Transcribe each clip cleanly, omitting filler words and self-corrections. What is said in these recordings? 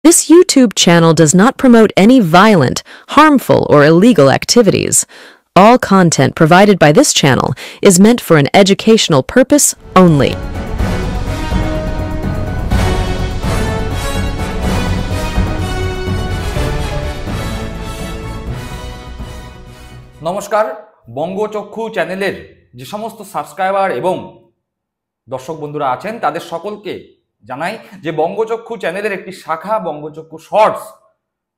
This YouTube channel does not promote any violent, harmful, or illegal activities. All content provided by this channel is meant for an educational purpose only. নমস্কার, বঙ্গচক্ষু চ্যানেলের যে সমস্ত subscriber এবং দর্শক বন্ধুরা আছেন তাদের সকলকে জানাই যে বঙ্গচক্ষু চ্যানেলের একটি শাখা বঙ্গচক্ষু শর্টস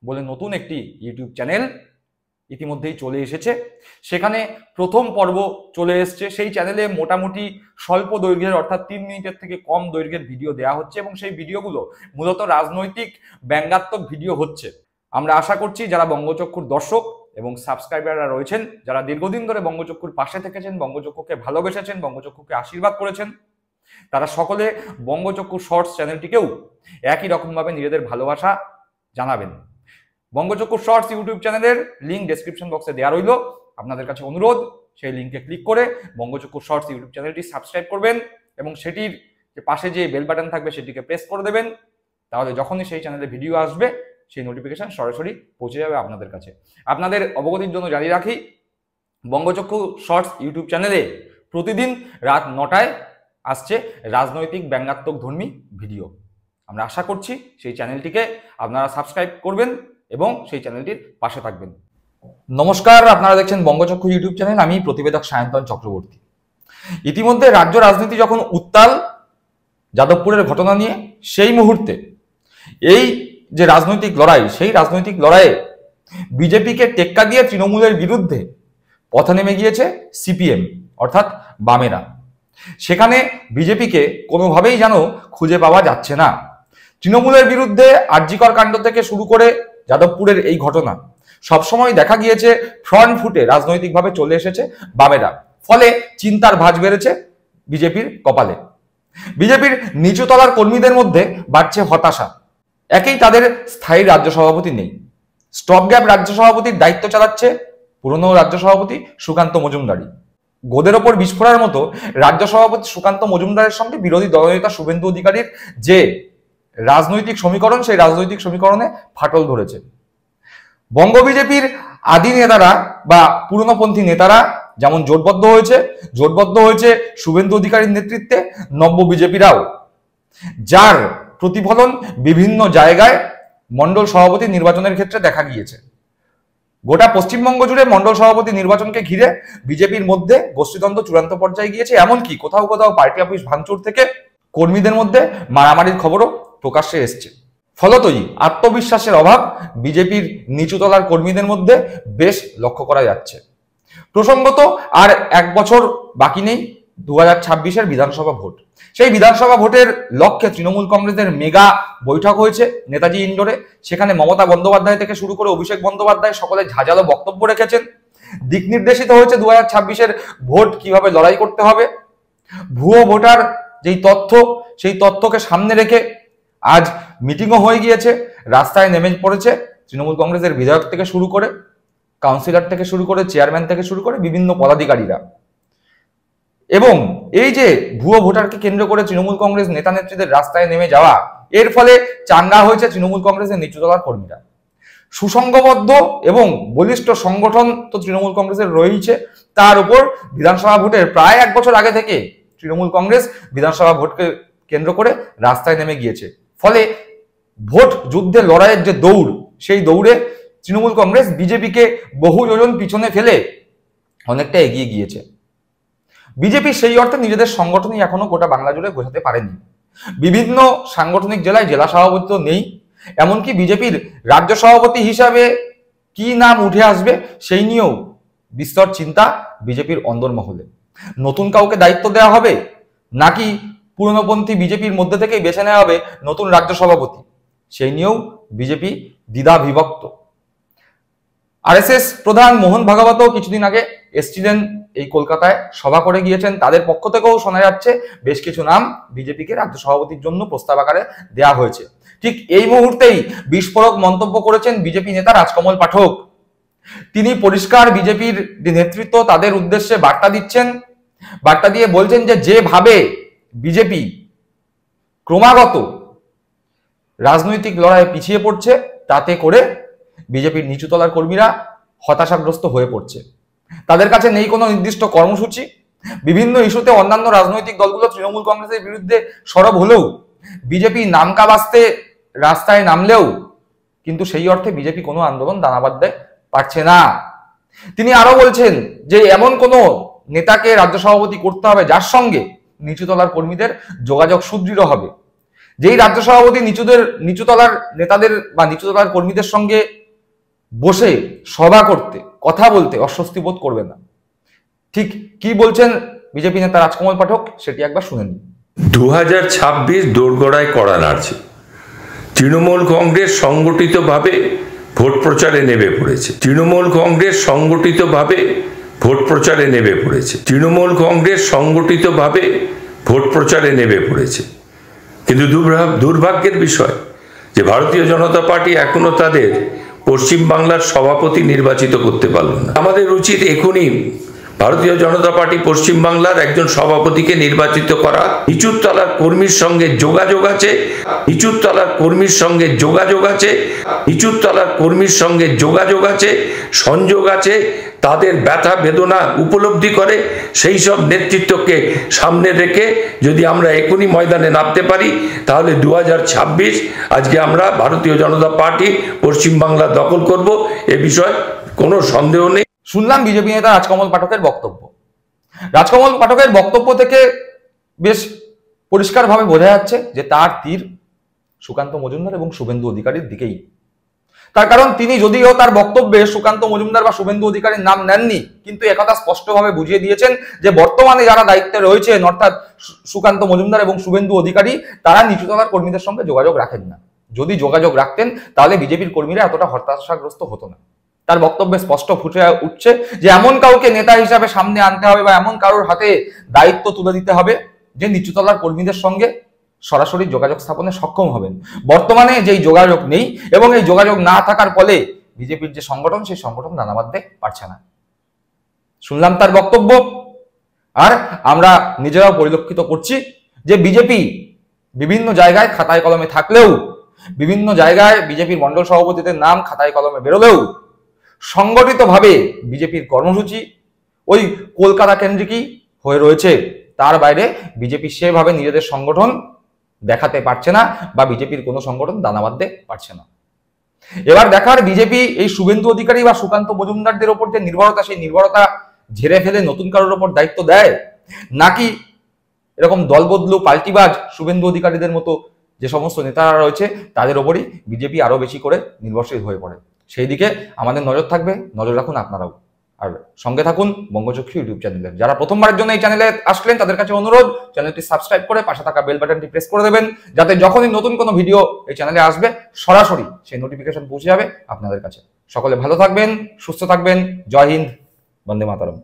বলে নতুন একটি ইউটিউব চ্যানেল ইতিমধ্যেই চলে এসেছে। সেখানে প্রথম পর্ব চলে এসেছে। সেই চ্যানেলে মোটামুটি স্বল্প দৈর্ঘ্যের অর্থাৎ 3 মিনিটের থেকে কম দৈর্ঘ্যের ভিডিও দেওয়া হচ্ছে এবং সেই ভিডিওগুলো মূলত রাজনৈতিক ব্যঙ্গাত্মক ভিডিও হচ্ছে। আমরা আশা করছি যারা বঙ্গচক্ষুর দর্শক এবং সাবস্ক্রাইবাররা রয়েছেন, যারা দীর্ঘদিন ধরে বঙ্গচক্ষুর পাশে থেকেছেন, বঙ্গচক্ষুকে ভালোবেসেছেন, বঙ্গচক্ষুকে আশীর্বাদ করেছেন, তারা সকলে বঙ্গচক্ষু শর্টস চ্যানেলটিকেও একই রকমভাবে নিজেদের ভালোবাসা জানাবেন। বঙ্গচক্ষু শর্টস ইউটিউব চ্যানেলের লিঙ্ক ডেসক্রিপশন বক্সে দেওয়া রইল। আপনাদের কাছে অনুরোধ, সেই লিঙ্কে ক্লিক করে বঙ্গচক্ষু শর্টস ইউটিউব চ্যানেলটি সাবস্ক্রাইব করবেন এবং সেটির যে পাশে যে বেল বাটন থাকবে সেটিকে প্রেস করে দেবেন। তাহলে যখনই সেই চ্যানেলে ভিডিও আসবে সেই নোটিফিকেশন সরাসরি পৌঁছে যাবে আপনাদের কাছে। আপনাদের অবগতির জন্য জানিয়ে রাখি, বঙ্গচক্ষু শর্টস ইউটিউব চ্যানেলে প্রতিদিন রাত 9টায় আসছে রাজনৈতিক ব্যঙ্গাত্মক ধর্মী ভিডিও। আমরা আশা করছি সেই চ্যানেলটিকে আপনারা সাবস্ক্রাইব করবেন এবং সেই চ্যানেলটির পাশে থাকবেন। নমস্কার, আপনারা দেখছেন বঙ্গচক্ষু ইউটিউব চ্যানেল। আমি প্রতিবেদক সায়ন্তন চক্রবর্তী। ইতিমধ্যে রাজ্য রাজনীতি যখন উত্তাল যাদবপুরের ঘটনা নিয়ে, সেই মুহূর্তে এই যে রাজনৈতিক লড়াই, সেই রাজনৈতিক লড়াইয়ে বিজেপিকে টেক্কা দিয়ে তৃণমূলের বিরুদ্ধে পথে নেমে গিয়েছে সিপিএম অর্থাৎ বামেরা। সেখানে বিজেপিকে কোনোভাবেই যেন খুঁজে পাওয়া যাচ্ছে না। তৃণমূলের বিরুদ্ধে আরজিকর কাণ্ড থেকে শুরু করে যাদবপুরের এই ঘটনা সবসময় দেখা গিয়েছে ফ্রন্ট ফুটে রাজনৈতিকভাবে চলে এসেছে বামেরা। ফলে চিন্তার ভাঁজ বেড়েছে বিজেপির কপালে। বিজেপির নিচুতলার কর্মীদের মধ্যে বাড়ছে হতাশা। একেই তাদের স্থায়ী রাজ্য সভাপতি নেই। স্টপ গ্যাপ রাজ্য সভাপতির দায়িত্ব চালাচ্ছে পুরনো রাজ্য সভাপতি সুকান্ত মজুমদারি। গোদের ওপর বিস্ফোরার মতো রাজ্য সভাপতি সুকান্ত মজুমদারের সঙ্গে বিরোধী দলনেতা শুভেন্দু অধিকারীর যে রাজনৈতিক সমীকরণ, সেই রাজনৈতিক সমীকরণে ফাটল ধরেছে। বঙ্গ বিজেপির আদি নেতারা বা পুরনোপন্থী নেতারা যেমন জোটবদ্ধ হয়েছে শুভেন্দু অধিকারীর নেতৃত্বে নব্য বিজেপিরাও, যার প্রতিফলন বিভিন্ন জায়গায় মণ্ডল সভাপতি নির্বাচনের ক্ষেত্রে দেখা গিয়েছে। গোটা পশ্চিমবঙ্গ জুড়ে মণ্ডল সভাপতি নির্বাচনকে ঘিরে বিজেপির মধ্যে গোষ্ঠীদ্বন্দ্ব চূড়ান্ত পর্যায়ে গিয়েছে। এমনকি কোথাও কোথাও পার্টি অফিস ভাঙচুর থেকে কর্মীদের মধ্যে মারামারির খবরও প্রকাশ্যে এসছে। ফলতই আত্মবিশ্বাসের অভাব বিজেপির নিচুতলার কর্মীদের মধ্যে বেশ লক্ষ্য করা যাচ্ছে। প্রসঙ্গত আর 1 বছর বাকি নেই 2026-এর বিধানসভা ভোট। সেই বিধানসভা ভোটের লক্ষ্যে তৃণমূল কংগ্রেসের মেগা বৈঠক হয়েছে নেতাজি ইন্ডোরে। সেখানে মমতা বন্দ্যোপাধ্যায় থেকে শুরু করে অভিষেক বন্দ্যোপাধ্যায় সকলে ঝাঁঝালো বক্তব্য রেখেছেন। দিক নির্দেশিত হয়েছে 2026-এর ভোট কিভাবে লড়াই করতে হবে। ভুয়ো ভোটার যেই তথ্য, সেই তথ্যকে সামনে রেখে আজ মিটিংও হয়ে গিয়েছে। রাস্তায় নেমে পড়েছে তৃণমূল কংগ্রেসের বিধায়ক থেকে শুরু করে, কাউন্সিলর থেকে শুরু করে, চেয়ারম্যান থেকে শুরু করে বিভিন্ন পদাধিকারীরা। এবং এই যে ভুয়ো ভোটারকে কেন্দ্র করে তৃণমূল কংগ্রেস নেতা নেত্রীদের রাস্তায় নেমে যাওয়া, এর ফলে চাঙ্গা হয়েছে তৃণমূল কংগ্রেসের নিচুতলার কর্মীরা। সুসংঘবদ্ধ এবং বলিষ্ঠ সংগঠন তো তৃণমূল কংগ্রেসের রয়েছে, তার উপর বিধানসভা ভোটের প্রায় 1 বছর আগে থেকে তৃণমূল কংগ্রেস বিধানসভা ভোটকে কেন্দ্র করে রাস্তায় নেমে গিয়েছে। ফলে ভোট যুদ্ধে লড়াইয়ের যে দৌড়, সেই দৌড়ে তৃণমূল কংগ্রেস বিজেপিকে বহু যোজন পিছনে ফেলে অনেকটা এগিয়ে গিয়েছে। বিজেপি সেই অর্থে নিজেদের সংগঠনই এখনো গোটা বাংলা জুড়ে বোঝাতে পারেনি। বিভিন্ন সাংগঠনিক জেলায় জেলা সভাপতি তো নেই। এমনকি বিজেপির রাজ্য সভাপতি হিসাবে কি নাম উঠে আসবে সেই নিয়েও বিস্তর চিন্তা বিজেপির অন্দরমহলে। নতুন কাউকে দায়িত্ব দেওয়া হবে নাকি পুরনোপন্থী বিজেপির মধ্যে থেকেই বেছে নেওয়া হবে নতুন রাজ্য সভাপতি, সেই নিয়েও বিজেপি দ্বিধা বিভক্ত। আরএসএস প্রধান মোহন ভাগবতও কিছুদিন আগে এসছিলেন এই কলকাতায়, সভা করে গিয়েছেন। তাদের পক্ষ থেকেও শোনা যাচ্ছে বেশ কিছু নাম বিজেপিকে রাজ্য সভাপতির জন্য প্রস্তাব আকারে দেওয়া হয়েছে। ঠিক এই মুহূর্তেই বিস্ফোরক মন্তব্য করেছেন বিজেপি নেতা রাজকমল পাঠক। তিনি পরিষ্কার বিজেপির নেতৃত্ব তাদের উদ্দেশ্যে বার্তা দিচ্ছেন। বার্তা দিয়ে বলছেন যে যেভাবে বিজেপি ক্রমাগত রাজনৈতিক লড়াইয়ে পিছিয়ে পড়ছে, তাতে করে বিজেপির নিচুতলার কর্মীরা হতাশাগ্রস্ত হয়ে পড়ছে। তাদের কাছে নেই কোনো নির্দিষ্ট কর্মসূচি। বিভিন্ন ইস্যুতে অন্যান্য রাজনৈতিক দলগুলো তৃণমূল কংগ্রেসের বিরুদ্ধে সরব হলেও, বিজেপি নামকা বাস্তে রাস্তায় নামলেও কিন্তু সেই অর্থে বিজেপি কোনো আন্দোলন দানা বাঁধতে পারছে না। তিনি আরো বলছেন যে এমন কোনো নেতাকে রাজ্য সভাপতি করতে হবে যার সঙ্গে নিচুতলার কর্মীদের যোগাযোগ সুদৃঢ় হবে। যেই রাজ্য সভাপতি নিচুতলার নেতাদের বা নিচুতলার কর্মীদের সঙ্গে বসে সভা করতে, কথা বলতে অস্বস্তি বোধ করবে না। ঠিক কি বলছেন বিজেপি নেতা রাজকমল পাঠক, সেটি একবার শুনে নিন। 2026 দোরগোড়ায় কড়া নাড়ছে। তৃণমূল কংগ্রেস সংগঠিতভাবে ভোট প্রচারে নেমে পড়েছে। তৃণমূল কংগ্রেস সংগঠিতভাবে ভোট প্রচারে নেমে পড়েছে। তৃণমূল কংগ্রেস সংগঠিতভাবে ভোট প্রচারে নেমে পড়েছে। কিন্তু দুর্ভাগ্যের বিষয় যে ভারতীয় জনতা পার্টি এখনো তাদের পশ্চিমবাংলার সভাপতি নির্বাচিত করতে পারল না। আমাদের উচিত এখনই ভারতীয় জনতা পার্টি পশ্চিমবাংলার একজন সভাপতিকে নির্বাচিত করা। নিচুর তলার কর্মীর সঙ্গে যোগাযোগ আছে, নিচুর তলার কর্মীর সঙ্গে যোগাযোগ আছে, নিচুর তলার কর্মীর সঙ্গে যোগাযোগ আছে, সংযোগ আছে। তাদের ব্যথা বেদনা উপলব্ধি করে সেই সব নেতৃত্বকে সামনে রেখে যদি আমরা এখনই ময়দানে নামতে পারি, তাহলে 2026 আজকে আমরা ভারতীয় জনতা পার্টি পশ্চিমবাংলা দখল করব, এ বিষয়ে কোনো সন্দেহ নেই। শুনলাম বিজেপি নেতা রাজকমল পাঠকের বক্তব্য। রাজকমল পাঠকের বক্তব্য থেকে বেশ পরিষ্কারভাবে বোঝা যাচ্ছে যে তার তীর সুকান্ত মজুমদার এবং শুভেন্দু অধিকারীর দিকেই। তার কারণ তিনি যদিও তার বক্তব্যে সুকান্ত মজুমদার বা শুভেন্দু অধিকারীর নাম নেননি, কিন্তু একথা স্পষ্টভাবে বুঝিয়ে দিয়েছেন যে বর্তমানে যারা দায়িত্বে রয়েছেন, অর্থাৎ সুকান্ত মজুমদার এবং শুভেন্দু অধিকারী, তারা নিচুতলার কর্মীদের সঙ্গে যোগাযোগ রাখেন না। যদি যোগাযোগ রাখতেন তাহলে বিজেপির কর্মীরা এতটা হতাশাগ্রস্ত হতো না। তার বক্তব্যে স্পষ্ট ফুটে উঠছে যে এমন কাউকে নেতা হিসাবে সামনে আনতে হবে বা এমন কারোর হাতে দায়িত্ব তুলে দিতে হবে যে নিচুতলার কর্মীদের সঙ্গে সরাসরি যোগাযোগ স্থাপনে সক্ষম হবেন। বর্তমানে যেই যোগাযোগ নেই এবং এই যোগাযোগ না থাকার ফলে বিজেপির যে সংগঠন, সেই সংগঠন দানা বাঁধতে পারছে না। শুনলাম তার বক্তব্য। আর আমরা নিজেরাও পরিলক্ষিত করছি যে বিজেপি বিভিন্ন জায়গায় খাতায় কলমে থাকলেও, বিভিন্ন জায়গায় বিজেপির মন্ডল সভাপতিদের নাম খাতায় কলমে বেরোলেও, সংগঠিতভাবে বিজেপির কর্মসূচি ওই কলকাতা কেন্দ্রিকই হয়ে রয়েছে। তার বাইরে বিজেপি সেভাবে নিজেদের সংগঠন দেখাতে পারছে না বা বিজেপির কোনো সংগঠন দানা বাঁধতে পারছে না। এবার দেখার বিজেপি এই শুভেন্দু অধিকারী বা সুকান্ত মজুমদারদের ওপর যে নির্ভরতা, সেই নির্ভরতা ঝেড়ে ফেলে নতুন কারোর ওপর দায়িত্ব দেয়, নাকি এরকম দলবদলু পাল্টিবাজ শুভেন্দু অধিকারীদের মতো যে সমস্ত নেতারা রয়েছে তাদের ওপরই বিজেপি আরো বেশি করে নির্ভরশীল হয়ে পড়ে। সেই দিকে আমাদের নজর থাকবে, নজর রাখুন আপনারাও। আর সঙ্গে থাকুন বঙ্গচক্ষু ইউটিউব চ্যানেলের। যারা প্রথমবারের জন্য এই চ্যানেলে আসলেন তাদের কাছে অনুরোধ, চ্যানেলটি সাবস্ক্রাইব করে পাশে থাকা বেল বাটনটি প্রেস করে দেবেন, যাতে যখনই নতুন কোনো ভিডিও এই চ্যানেলে আসবে সরাসরি সেই নোটিফিকেশন পৌঁছে যাবে আপনাদের কাছে। সকলে ভালো থাকবেন, সুস্থ থাকবেন। জয় হিন্দ, বন্দে মাতরম।